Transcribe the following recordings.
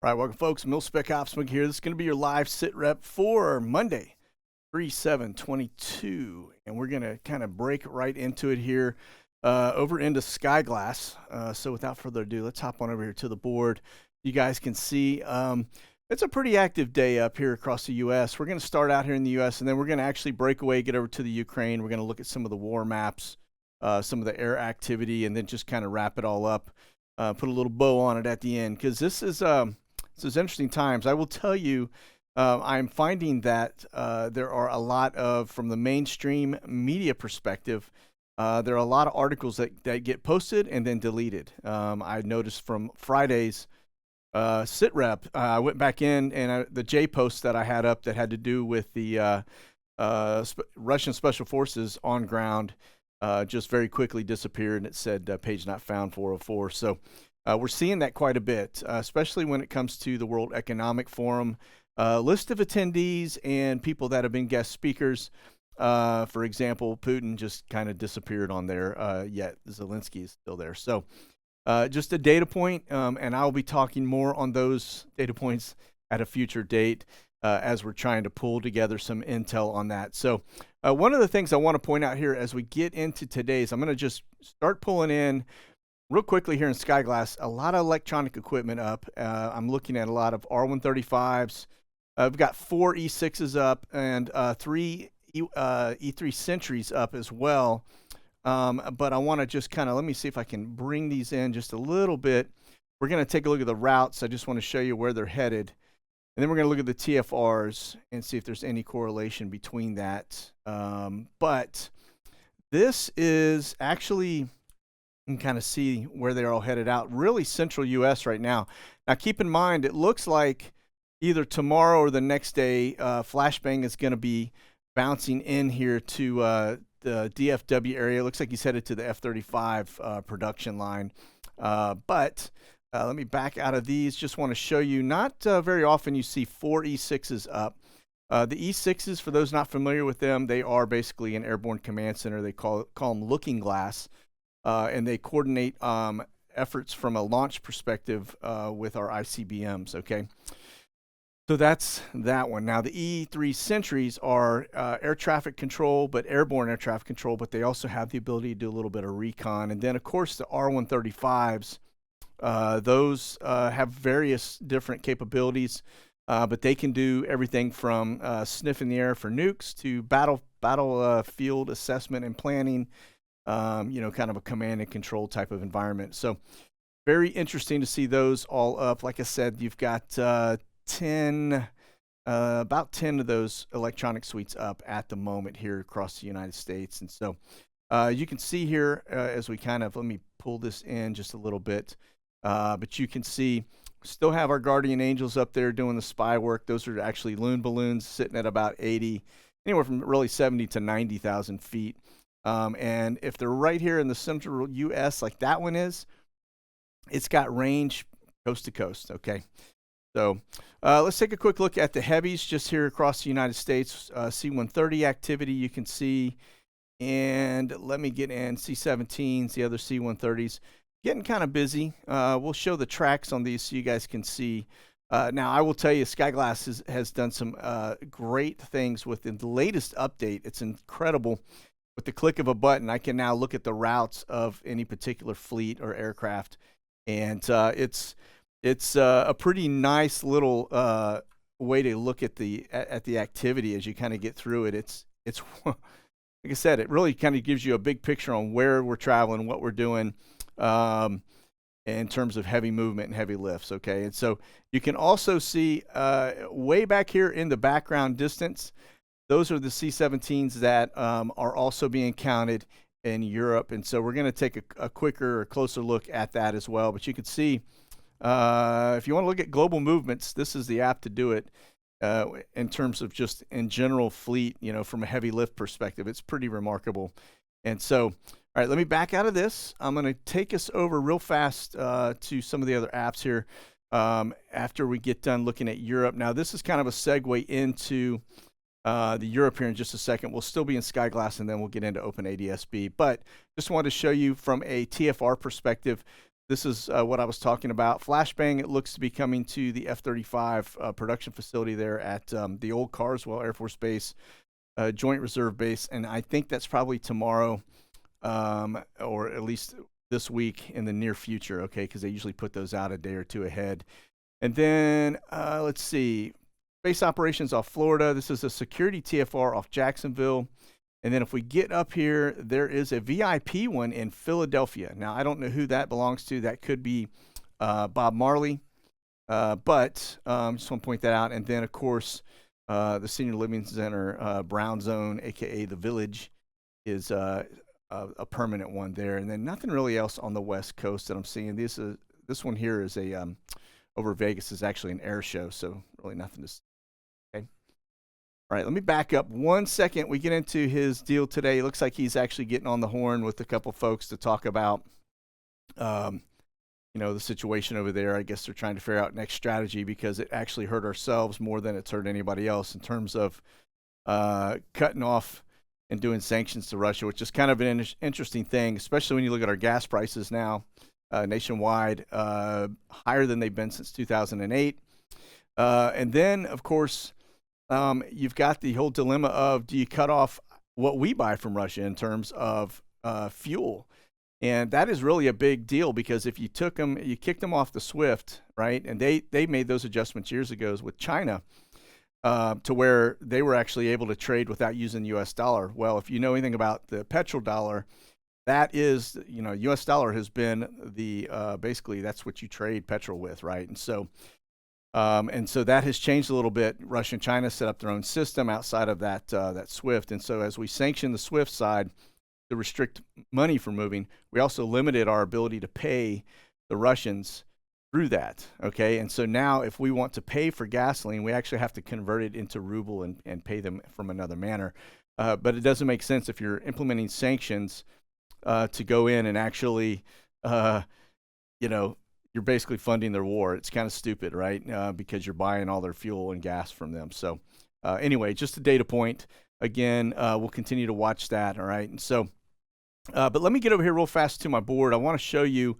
All right, welcome, folks. Mil-Spec Opsmig here. This is going to be your live sit rep for Monday, 3/7/22, and we're going to kind of break right into it here over into Skyglass. So without further ado, let's hop on over here to the board. You guys can see it's a pretty active day up here across the U.S. We're going to start out here in the U.S., and then we're going to actually break away, get over to the Ukraine. We're going to look at some of the war maps, some of the air activity, and then just kind of wrap it all up. Put a little bow on it at the end, because this is interesting times. I will tell you, I'm finding that there are a lot of, from the mainstream media perspective, there are a lot of articles that get posted and then deleted. I noticed from Friday's sit rep, I went back in and the J post that I had up that had to do with the Russian Special Forces on ground just very quickly disappeared, and it said page not found 404. So we're seeing that quite a bit, especially when it comes to the World Economic Forum list of attendees and people that have been guest speakers. For example, Putin just kind of disappeared on there, yet Zelensky is still there. So just a data point, and I'll be talking more on those data points at a future date as we're trying to pull together some intel on that. So one of the things I want to point out here as we get into today's, I'm going to just start pulling in real quickly here in Skyglass, a lot of electronic equipment up. I'm looking at a lot of R135s. We've got 4 E6s up and 3 E3 Sentries up as well. But I want to just kind of, let me see if I can bring these in just a little bit. We're going to take a look at the routes. I just want to show you where they're headed. And then we're going to look at the TFRs and see if there's any correlation between that. But this is actually, you can kind of see where they're all headed out. Really central U.S. right now. Now, keep in mind, it looks like either tomorrow or the next day, Flashbang is going to be bouncing in here to the DFW area. It looks like he's headed to the F-35 production line. But let me back out of these. Just want to show you, not very often you see 4 E6s up. The E6s, for those not familiar with them, they are basically an airborne command center. They call them looking glass. And they coordinate efforts from a launch perspective with our ICBMs, okay? So that's that one. Now, the E3 Sentries are air traffic control, but airborne air traffic control, but they also have the ability to do a little bit of recon. And then, of course, the R135s, those have various different capabilities, but they can do everything from sniffing the air for nukes to battlefield assessment and planning, kind of a command and control type of environment. So very interesting to see those all up. Like I said, you've got about 10 of those electronic suites up at the moment here across the United States. And so you can see here as we kind of, let me pull this in just a little bit, but you can see still have our Guardian Angels up there doing the spy work. Those are actually loon balloons sitting at about 80, anywhere from really 70 to 90,000 feet. And if they're right here in the central U.S. like that one is, it's got range coast to coast, okay? So let's take a quick look at the heavies just here across the United States. C-130 activity you can see, and let me get in C-17s, the other C-130s. Getting kind of busy. We'll show the tracks on these so you guys can see. Now, I will tell you, Skyglass has done some great things within the latest update. It's incredible. With the click of a button, I can now look at the routes of any particular fleet or aircraft, and it's a pretty nice little way to look at the activity as you kind of get through it. It's like I said, it really kind of gives you a big picture on where we're traveling, what we're doing, in terms of heavy movement and heavy lifts. Okay, and so you can also see way back here in the background distance. Those are the C-17s that are also being counted in Europe. And so we're going to take a quicker or closer look at that as well. But you can see, if you want to look at global movements, this is the app to do it in terms of just in general fleet, from a heavy lift perspective. It's pretty remarkable. And so, all right, let me back out of this. I'm going to take us over real fast to some of the other apps here after we get done looking at Europe. Now, this is kind of a segue into the Europe here in just a second. We'll still be in Skyglass, and then we'll get into OpenADSB. But just wanted to show you from a TFR perspective, This is what I was talking about. Flashbang, it looks to be coming to the F-35 production facility there at the old Carswell Air Force Base, Joint Reserve Base, and I think that's probably tomorrow, or at least this week in the near future, okay, because they usually put those out a day or two ahead. And then, let's see, base operations off Florida. This is a security TFR off Jacksonville. And then if we get up here, there is a VIP one in Philadelphia. Now, I don't know who that belongs to. That could be Bob Marley. But just want to point that out. And then, of course, the Senior Living Center Brown Zone, a.k.a. the Village, is a permanent one there. And then nothing really else on the West Coast that I'm seeing. This one here is a over Vegas is actually an air show, so really nothing to see. Okay. All right, let me back up 1 second. We get into his deal today. It looks like he's actually getting on the horn with a couple folks to talk about, the situation over there. I guess they're trying to figure out next strategy because it actually hurt ourselves more than it's hurt anybody else in terms of cutting off and doing sanctions to Russia, which is kind of an interesting thing, especially when you look at our gas prices now nationwide, higher than they've been since 2008. And then, of course, you've got the whole dilemma of, do you cut off what we buy from Russia in terms of fuel? And that is really a big deal because if you kicked them off the SWIFT, right? And they made those adjustments years ago with China to where they were actually able to trade without using the U.S. dollar. Well, if you know anything about the petrodollar, that is, U.S. dollar has been the basically that's what you trade petrol with, right? And so that has changed a little bit. Russia and China set up their own system outside of that SWIFT, and so as we sanction the SWIFT side to restrict money from moving, we also limited our ability to pay the Russians through that. Okay, and so now if we want to pay for gasoline, we actually have to convert it into ruble and pay them from another manner. But it doesn't make sense if you're implementing sanctions to go in and actually, you're basically funding their war. It's kind of stupid, right? Because you're buying all their fuel and gas from them. So anyway, just a data point. Again, we'll continue to watch that, all right? And so, but let me get over here real fast to my board. I want to show you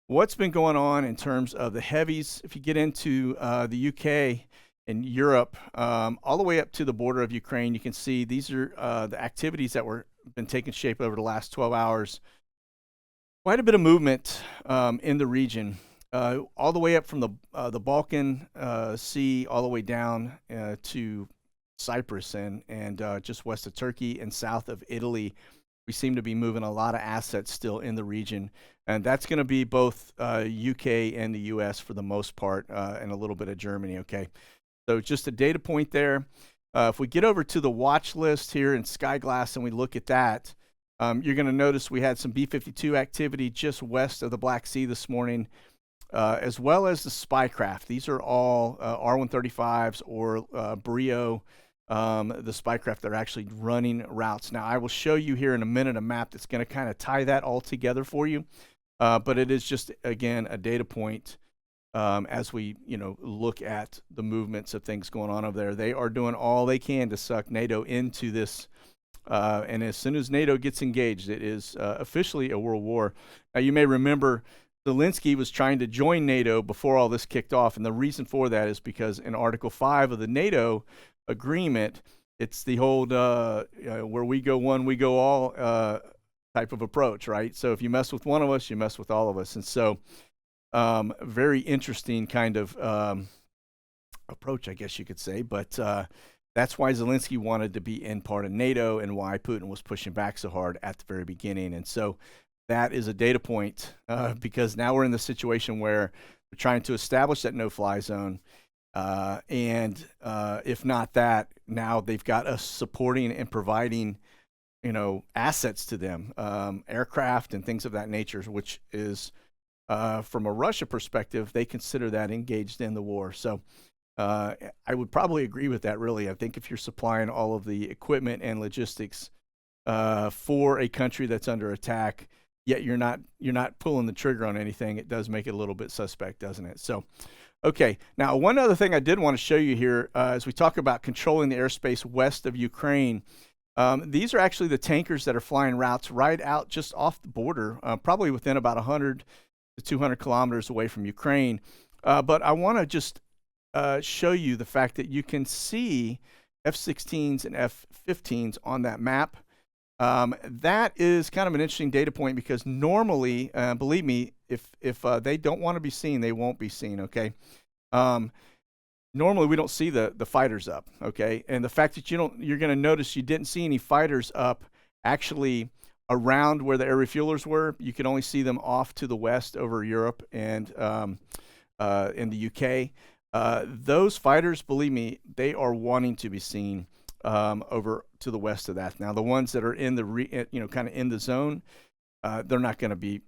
what's been going on in terms of the heavies. If you get into the UK and Europe, all the way up to the border of Ukraine, you can see these are the activities that been taking shape over the last 12 hours. Quite a bit of movement in the region, all the way up from the Balkan Sea, all the way down to Cyprus and just west of Turkey and south of Italy. We seem to be moving a lot of assets still in the region, and that's going to be both UK and the US for the most part, and a little bit of Germany. Okay, so just a data point there. If we get over to the watch list here in Skyglass and we look at that, you're going to notice we had some B-52 activity just west of the Black Sea this morning, as well as the spy craft. These are all R-135s or Brio, the spy craft that are actually running routes. Now, I will show you here in a minute a map that's going to kind of tie that all together for you, but it is just, again, a data point. As we, look at the movements of things going on over there. They are doing all they can to suck NATO into this. And as soon as NATO gets engaged, it is officially a world war. Now, you may remember Zelensky was trying to join NATO before all this kicked off. And the reason for that is because in Article 5 of the NATO agreement, it's the whole where we go one, we go all type of approach, right? So if you mess with one of us, you mess with all of us. And so very interesting kind of approach, I guess you could say. But that's why Zelensky wanted to be in part of NATO and why Putin was pushing back so hard at the very beginning. And so that is a data point because now we're in the situation where we're trying to establish that no-fly zone. And if not that, now they've got us supporting and providing, assets to them, aircraft and things of that nature, which is from a Russia perspective, they consider that engaged in the war. So I would probably agree with that, really. I think if you're supplying all of the equipment and logistics for a country that's under attack, yet you're not pulling the trigger on anything, it does make it a little bit suspect, doesn't it? So, okay. Now, one other thing I did want to show you here as we talk about controlling the airspace west of Ukraine, these are actually the tankers that are flying routes right out just off the border, probably within about 100 to 200 kilometers away from Ukraine. But I want to just show you the fact that you can see F-16s and F-15s on that map. That is kind of an interesting data point because normally, believe me, if they don't want to be seen, they won't be seen. Okay. Normally we don't see the fighters up. Okay, and the fact that you're going to notice you didn't see any fighters up actually around where the air refuelers were. You can only see them off to the west over Europe and in the UK. Those fighters, believe me, they are wanting to be seen over to the west of that. Now, the ones that are in the kind of in the zone, they're not going to be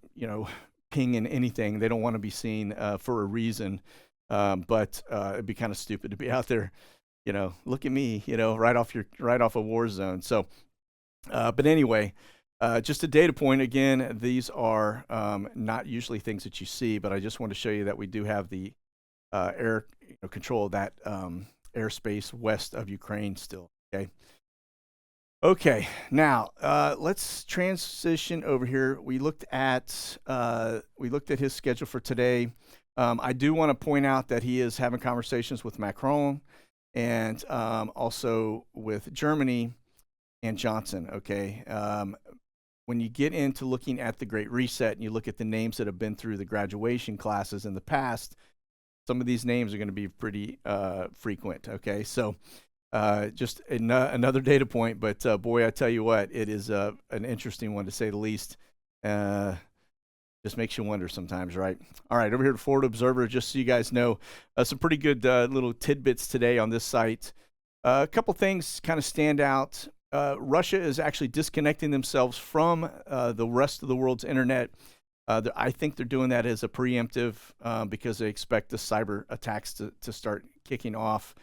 pinging anything. They don't want to be seen for a reason. But it'd be kind of stupid to be out there, look at me, right off a war zone. So, but anyway, just a data point. Again, these are not usually things that you see, but I just want to show you that we do have the air control of that airspace west of Ukraine still. Okay. Now let's transition over here. We looked at his schedule for today. I do want to point out that he is having conversations with Macron and also with Germany and Johnson. Okay. When you get into looking at the Great Reset and you look at the names that have been through the graduation classes in the past, some of these names are going to be pretty frequent. Okay. So just another data point, but boy, I tell you what, it is an interesting one to say the least. Just makes you wonder sometimes, right? All right, over here at Florida Observer, just so you guys know, some pretty good little tidbits today on this site. A couple things kind of stand out. Russia is actually disconnecting themselves from the rest of the world's internet. I think they're doing that as a preemptive because they expect the cyber attacks to start kicking off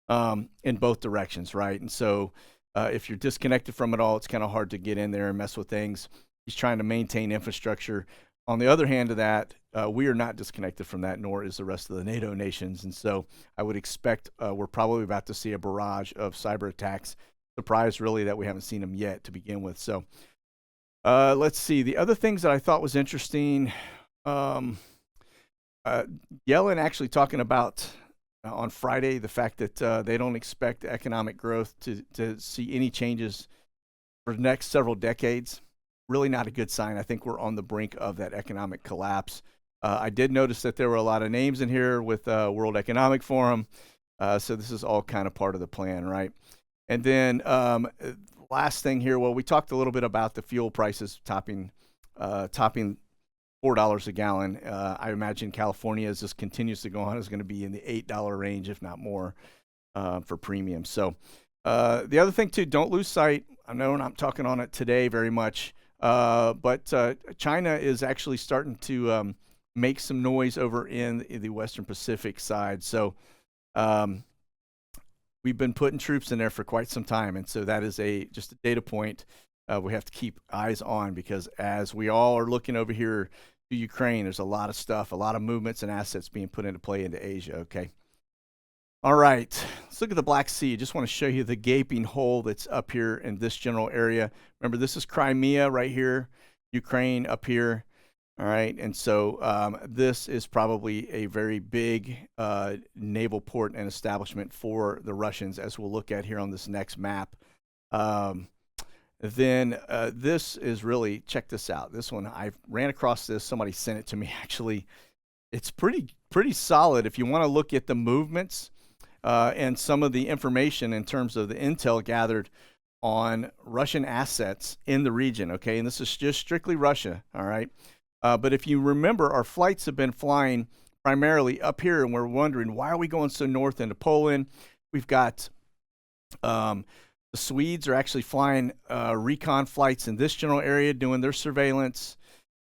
in both directions, right? And so if you're disconnected from it all, it's kind of hard to get in there and mess with things. He's trying to maintain infrastructure. On the other hand of that, we are not disconnected from that, nor is the rest of the NATO nations. And so I would expect we're probably about to see a barrage of cyber attacks. Surprised, really, that we haven't seen them yet to begin with. So let's see. The other things that I thought was interesting, Yellen actually talking about on Friday the fact that they don't expect economic growth to see any changes for the next several decades. Really not a good sign. I think we're on the brink of that economic collapse. I did notice that there were a lot of names in here with World Economic Forum. So this is all kind of part of the plan, right? And then last thing here, well, we talked a little bit about the fuel prices topping $4 a gallon. I imagine California, as this continues to go on, is going to be in the $8 range, if not more, for premium. So the other thing, too, don't lose sight. I know we're not talking on it today very much. But China is actually starting to make some noise over in the Western Pacific side. So we've been putting troops in there for quite some time. And so that is just a data point we have to keep eyes on, because as we all are looking over here to Ukraine, there's a lot of stuff, a lot of movements and assets being put into play into Asia. Okay. All right, let's look at the Black Sea. Just want to show you the gaping hole that's up here in this general area. Remember, this is Crimea right here, Ukraine up here. All right, and so this is probably a very big naval port and establishment for the Russians, as we'll look at here on this next map. Then this is really, check this out. This one, I ran across this. Somebody sent it to me, actually. It's pretty solid if you want to look at the movements and some of the information in terms of the intel gathered on Russian assets in the region, okay? And this is just strictly Russia, all right? But if you remember, our flights have been flying primarily up here, and we're wondering, why are we going so north into Poland? We've got the Swedes are actually flying recon flights in this general area, doing their surveillance.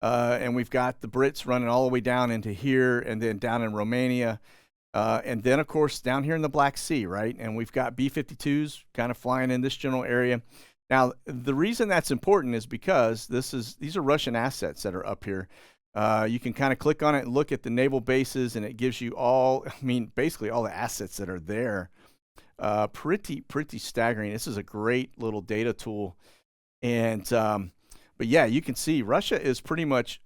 And we've got the Brits running all the way down into here, and then down in Romania. And then, of course, down here in the Black Sea, right? And we've got B-52s kind of flying in this general area. Now, the reason that's important is because these are Russian assets that are up here. You can kind of click on it and look at the naval bases, and it gives you basically all the assets that are there. Pretty staggering. This is a great little data tool. And, but yeah, you can see Russia is pretty much,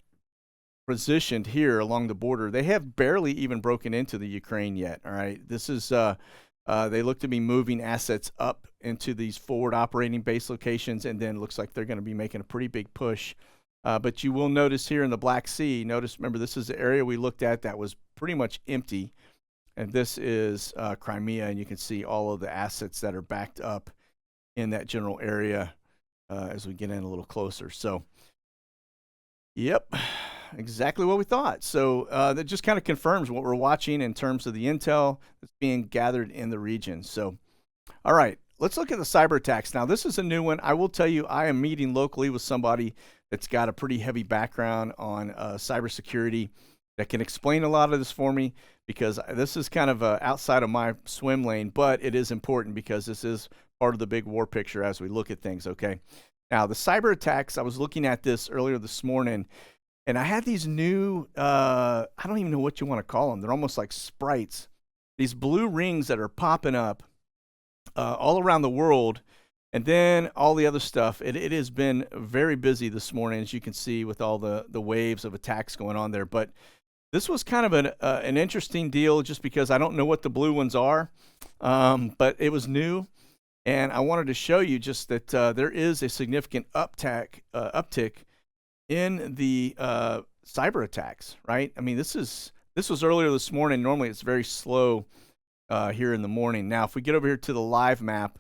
positioned here along the border. They have barely even broken into the Ukraine yet. All right, this is they look to be moving assets up into these forward operating base locations, and then looks like they're going to be making a pretty big push. But you will notice here in the Black Sea, remember, this is the area we looked at that was pretty much empty. And this is Crimea, and you can see all of the assets that are backed up in that general area as we get in a little closer. So, yep, exactly what we thought. So that just kind of confirms what we're watching in terms of the intel that's being gathered in the region. So, all right, let's look at the cyber attacks. Now, this is a new one. I will tell you, I am meeting locally with somebody that's got a pretty heavy background on cybersecurity that can explain a lot of this for me, because this is kind of outside of my swim lane, but it is important because this is part of the big war picture as we look at things, okay? Now, the cyber attacks, I was looking at this earlier this morning, and I had these new, I don't even know what you want to call them. They're almost like sprites. These blue rings that are popping up all around the world, and then all the other stuff. It has been very busy this morning, as you can see, with all the waves of attacks going on there. But this was kind of an interesting deal, just because I don't know what the blue ones are, but it was new, and I wanted to show you just that there is a significant uptick in the cyber attacks. Right? I mean, this was earlier this morning. Normally, it's very slow here in the morning. Now, if we get over here to the live map,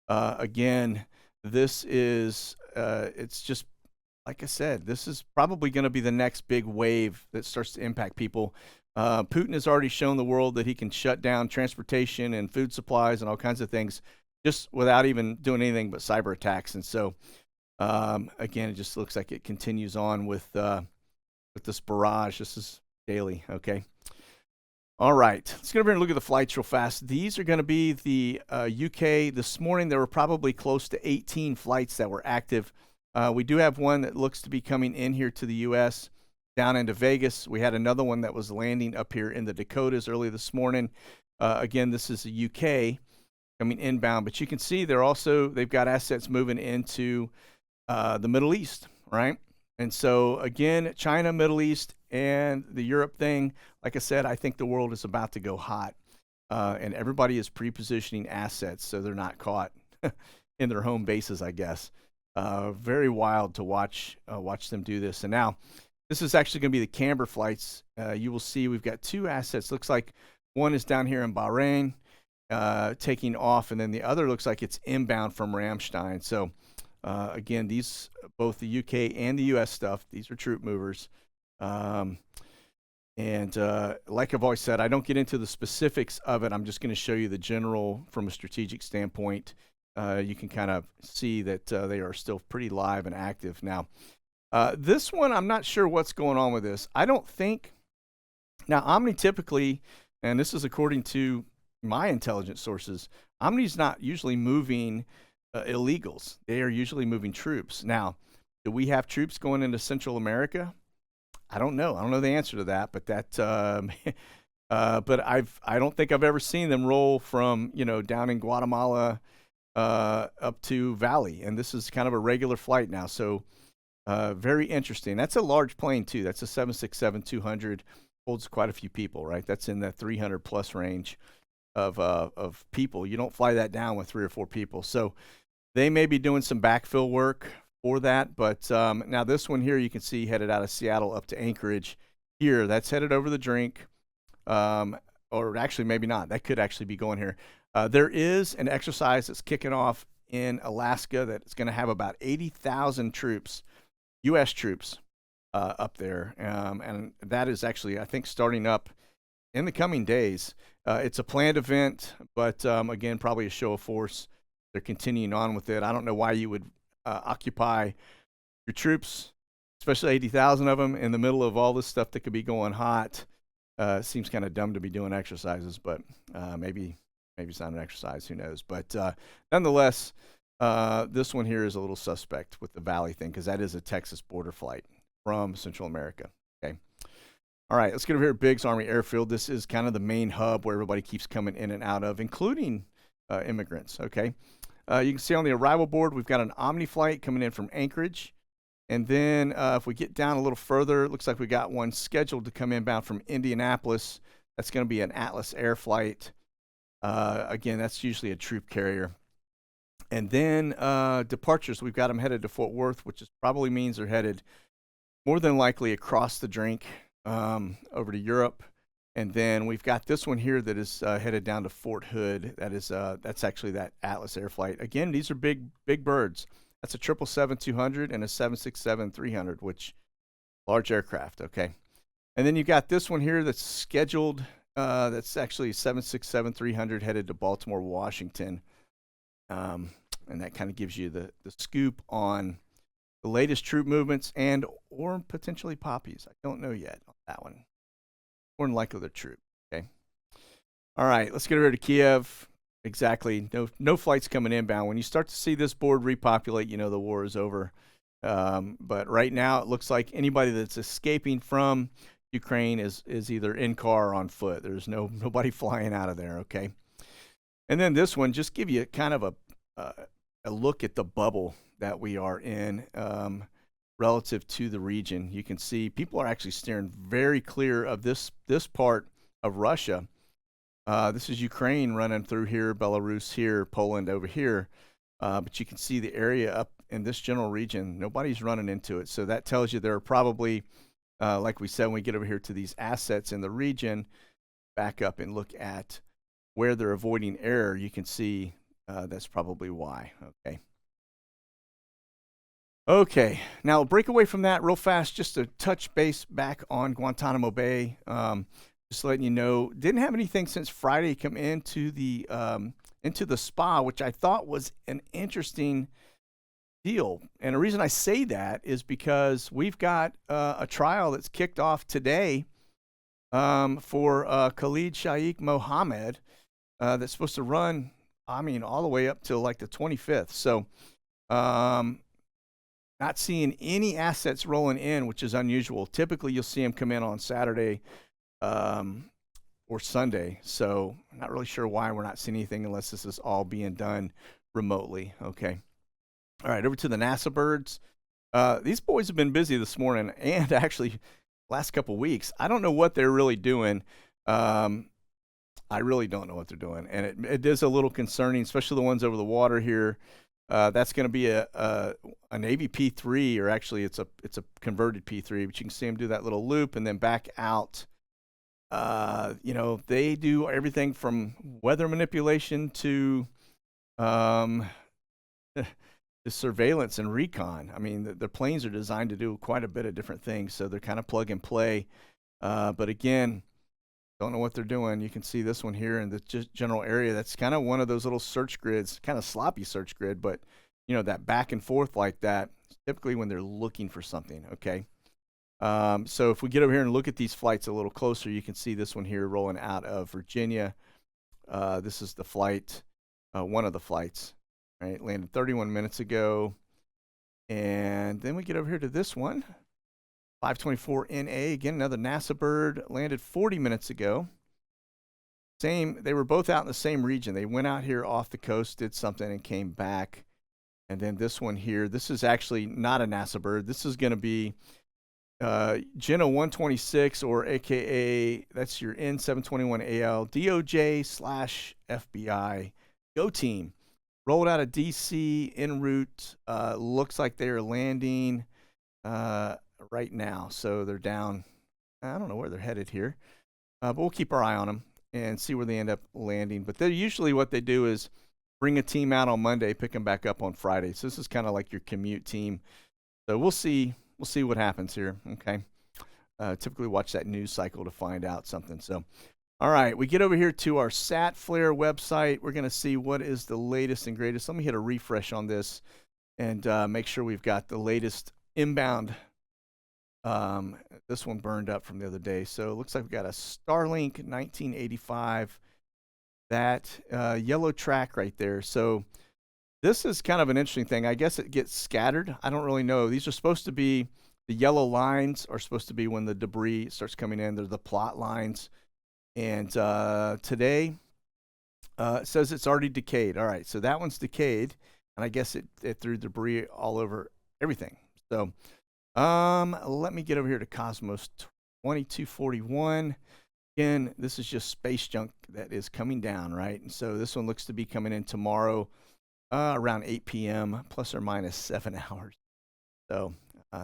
again, this is it's just, like I said, this is probably going to be the next big wave that starts to impact people. Putin has already shown the world that he can shut down transportation and food supplies and all kinds of things just without even doing anything but cyber attacks. And so, again, it just looks like it continues on with this barrage. This is daily, okay? All right, let's get over here and look at the flights real fast. These are going to be the UK. This morning, there were probably close to 18 flights that were active. We do have one that looks to be coming in here to the U.S. down into Vegas. We had another one that was landing up here in the Dakotas early this morning. Again, this is the UK coming inbound, but you can see they've got assets moving into the Middle East, right? And so again, China, Middle East, and the Europe thing, like I said, I think the world is about to go hot, and everybody is pre-positioning assets so they're not caught in their home bases, I guess. Very wild to watch them do this. And now, this is actually going to be the camber flights. You will see we've got two assets. Looks like one is down here in Bahrain, taking off, and then the other looks like it's inbound from Ramstein. So again, these, both the UK and the US stuff, these are troop movers. And like I've always said, I don't get into the specifics of it. I'm just going to show you the general from a strategic standpoint. You can kind of see that they are still pretty live and active. Now, this one, I'm not sure what's going on with this. I don't think, now Omni typically, and this is according to my intelligence sources, Omni's not usually moving illegals. They are usually moving troops. Now, do we have troops going into Central America? I don't know. I don't know the answer to that, but but I don't think I've ever seen them roll from, down in Guatemala up to Valley, and this is kind of a regular flight now. So very interesting. That's a large plane too. That's a 767-200, holds quite a few people, right? That's in the 300 plus range of people. You don't fly that down with 3 or 4 people. So they may be doing some backfill work for that. But now this one here, you can see headed out of Seattle up to Anchorage. Here, that's headed over the drink, or actually maybe not. That could actually be going here. There is an exercise that's kicking off in Alaska that's going to have about 80,000 troops, U.S. troops, up there. And that is actually, I think, starting up in the coming days. It's a planned event, but again, probably a show of force. They're continuing on with it. I don't know why you would occupy your troops, especially 80,000 of them, in the middle of all this stuff that could be going hot. It seems kind of dumb to be doing exercises, but maybe it's not an exercise. Who knows? But nonetheless, this one here is a little suspect with the Valley thing, because that is a Texas border flight from Central America. Okay. All right, let's get over here at Biggs Army Airfield. This is kind of the main hub where everybody keeps coming in and out of, including immigrants. Okay. You can see on the arrival board, we've got an Omni flight coming in from Anchorage, And then if we get down a little further, it looks like we got one scheduled to come inbound from Indianapolis. That's going to be an Atlas Air flight. Again, that's usually a troop carrier. And then departures, we've got them headed to Fort Worth, which probably means they're headed more than likely across the drink over to Europe. And then we've got this one here that is headed down to Fort Hood. That's actually that Atlas Air flight. Again, these are big birds. That's a 777-200 and a 767-300, which large aircraft. Okay. And then you've got this one here that's scheduled. That's actually 767-300 headed to Baltimore, Washington. And that kind of gives you the scoop on the latest troop movements and or potentially poppies. I don't know yet on that one. More than likely they're troop. Okay. All right, let's get over to Kiev. Exactly. No flights coming inbound. When you start to see this board repopulate, you know the war is over. But right now it looks like anybody that's escaping from Ukraine is either in car or on foot. There's nobody flying out of there. Okay. And then this one, just give you kind of a look at the bubble that we are in relative to the region. You can see people are actually steering very clear of this part of Russia. This is Ukraine running through here, Belarus here, Poland over here. But you can see the area up in this general region. Nobody's running into it. So that tells you there are probably, like we said, when we get over here to these assets in the region, back up and look at where they're avoiding error, you can see that's probably why. Okay. Okay, now break away from that real fast, just to touch base back on Guantanamo Bay. Just letting you know, didn't have anything since Friday come into the spa, which I thought was an interesting deal. And the reason I say that is because we've got a trial that's kicked off today for Khalid Sheikh Mohammed that's supposed to run, I mean, all the way up till like the 25th. So not seeing any assets rolling in, which is unusual. Typically, you'll see them come in on Saturday or Sunday. So I'm not really sure why we're not seeing anything unless this is all being done remotely. Okay. All right, over to the NASA birds. These boys have been busy this morning and actually last couple weeks. I don't know what they're really doing. I really don't know what they're doing. And it is a little concerning, especially the ones over the water here. That's going to be a Navy P3, or actually it's a converted P3, but you can see them do that little loop and then back out. You know, they do everything from weather manipulation to the surveillance and recon. I mean, the planes are designed to do quite a bit of different things, so they're kind of plug and play. But again, don't know what they're doing. You can see this one here in the general area. That's kind of one of those little search grids, kind of sloppy search grid, but you know, that back and forth like that, typically when they're looking for something. Okay. So if we get over here and look at these flights a little closer, you can see this one here rolling out of Virginia. This is the flight, one of the flights, right? Landed 31 minutes ago. And then we get over here to this one. 524 NA, again, another NASA bird, landed 40 minutes ago. They were both out in the same region. They went out here off the coast, did something, and came back. And then this one here, this is actually not a NASA bird. This is going to be Gena 126, or AKA, that's your N721AL, DOJ/FBI. Go team. Rolled out of DC, en route. Looks like they are landing right now. So they're down. I don't know where they're headed here, but we'll keep our eye on them and see where they end up landing. But they're usually, what they do is bring a team out on Monday, pick them back up on Friday. So this is kind of like your commute team. So we'll see what happens here. Okay. Typically watch that news cycle to find out something. So, all right, we get over here to our SatFlare website. We're going to see what is the latest and greatest. Let me hit a refresh on this and make sure we've got the latest inbound. This one burned up from the other day. So it looks like we've got a Starlink 1985, that yellow track right there. So this is kind of an interesting thing. I guess it gets scattered. I don't really know. These are supposed to be, the yellow lines are supposed to be when the debris starts coming in. They're the plot lines. And today it says it's already decayed. All right, so that one's decayed. And I guess it threw debris all over everything. So Let me get over here to Cosmos 2241. Again, this is just space junk that is coming down, right? And so this one looks to be coming in tomorrow around 8 p.m. plus or minus 7 hours. So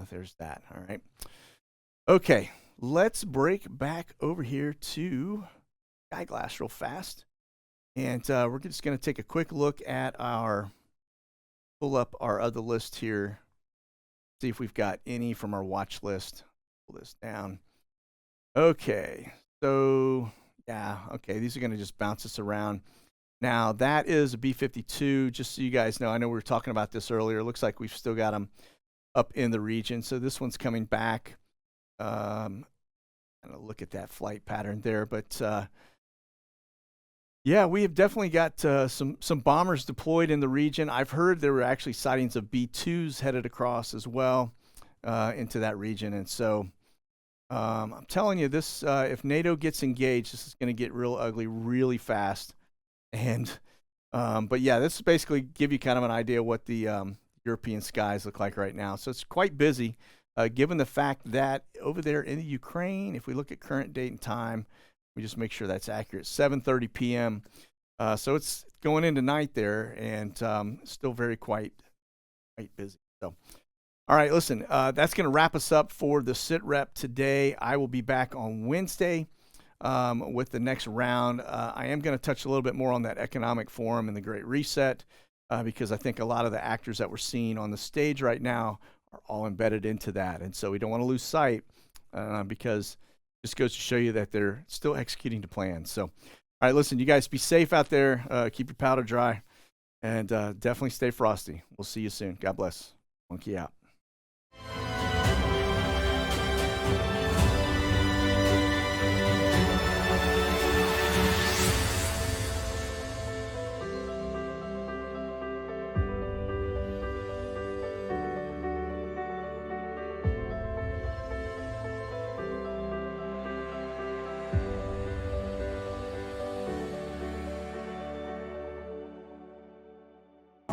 there's that. All right. Okay, let's break back over here to Skyglass real fast. And we're just going to take a quick look at pull up our other list here. See if we've got any from our watch list. Pull this down. Okay, so yeah, okay, these are going to just bounce us around. Now that is a B-52, just so you guys know. I know we were talking about this earlier. It looks like we've still got them up in the region. So this one's coming back. I'm gonna look at that flight pattern there, but yeah, we have definitely got some bombers deployed in the region. I've heard there were actually sightings of B-2s headed across as well into that region, and so I'm telling you, this if NATO gets engaged, this is going to get real ugly really fast. And but yeah, this is basically give you kind of an idea what the European skies look like right now. So it's quite busy, given the fact that over there in the Ukraine, if we look at current date and time, we just make sure that's accurate. 7:30 p.m. So it's going into night there, and still very quite busy. So, all right, listen, that's going to wrap us up for the sit rep today. I will be back on Wednesday with the next round. I am going to touch a little bit more on that economic forum and the Great Reset, because I think a lot of the actors that we're seeing on the stage right now are all embedded into that, and so we don't want to lose sight because just goes to show you that they're still executing the plan. So, all right, listen, you guys be safe out there. Keep your powder dry, and definitely stay frosty. We'll see you soon. God bless. Monkey out.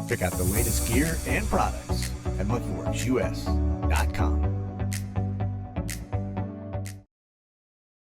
Check out the latest gear and products at monkeywerxus.com.